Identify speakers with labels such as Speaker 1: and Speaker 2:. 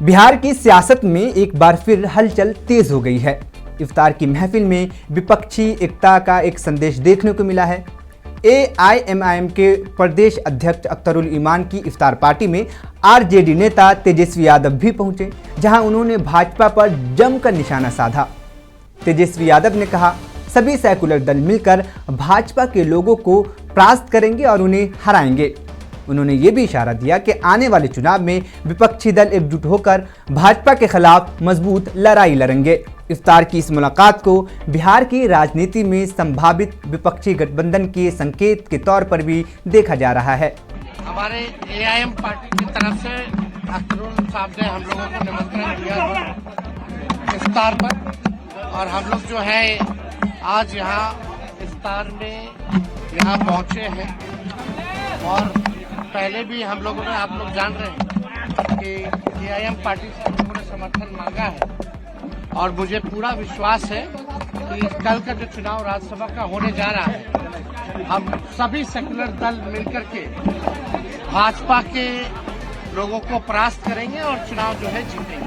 Speaker 1: बिहार की सियासत में एक बार फिर हलचल तेज हो गई है। इफ्तार की महफिल में विपक्षी एकता का एक संदेश देखने को मिला है। एआईएमआईएम के प्रदेश अध्यक्ष अख्तरुल ईमान की इफ्तार पार्टी में आरजेडी नेता तेजस्वी यादव भी पहुंचे, जहां उन्होंने भाजपा पर जमकर निशाना साधा। तेजस्वी यादव ने कहा, सभी सेकुलर दल मिलकर भाजपा के लोगों को परास्त करेंगे और उन्हें हराएंगे। उन्होंने ये भी इशारा दिया कि आने वाले चुनाव में विपक्षी दल एकजुट होकर भाजपा के खिलाफ मजबूत लड़ाई लड़ेंगे। इफ्तार की इस मुलाकात को बिहार की राजनीति में संभावित विपक्षी गठबंधन के संकेत के तौर पर भी देखा जा रहा है।
Speaker 2: हमारे एआईएम पार्टी की तरफ से अख्तरुल साहब ने हम लोगों को निमंत्रण दिया इफ्तार पर, और हम लोग जो है आज यहाँ इफ्तार में यहाँ पहुँचे हैं। और पहले भी हम लोगों ने, आप लोग जान रहे हैं कि एआईएम पार्टी से हम लोगों ने समर्थन मांगा है, और मुझे पूरा विश्वास है कि कल का जो चुनाव राज्यसभा का होने जा रहा है, हम सभी सेकुलर दल मिलकर के भाजपा के लोगों को परास्त करेंगे और चुनाव जो है जीतेंगे।